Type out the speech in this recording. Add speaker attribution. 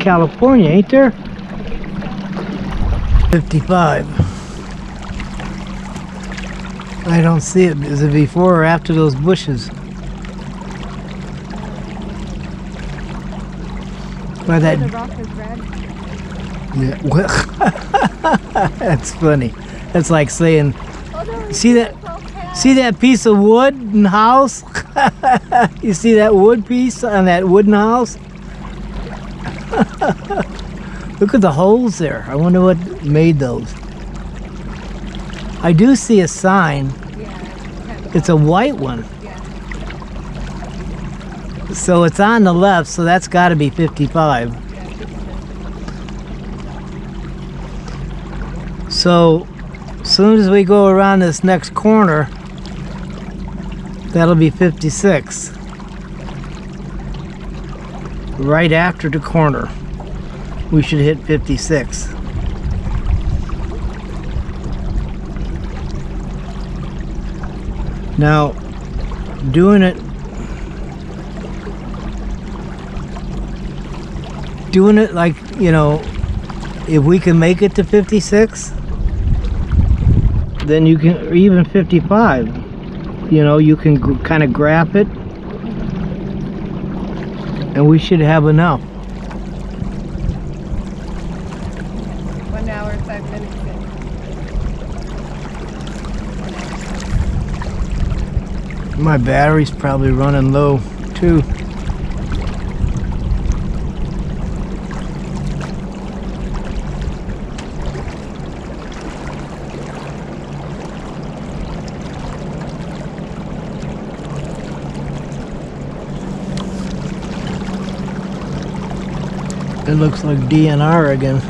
Speaker 1: California, ain't there? 55. I don't see it. Is it before or after those bushes? By that.
Speaker 2: The rock is red.
Speaker 1: Yeah. Well, that's funny. That's like saying, see that piece of wood and house? You see that wood piece on that wooden house? Look at the holes there. I wonder what made those. I do see a sign. It's a white one. So it's on the left, so that's got to be 55. So as soon as we go around this next corner, that'll be 56. Right after the corner, we should hit 56. Now, doing it like, you know, if we can make it to 56, then you can, or even 55, you know, you can kind of grab it, and we should have enough.
Speaker 2: 1 hour, 5 minutes.
Speaker 1: My battery's probably running low too. It looks like DNR again.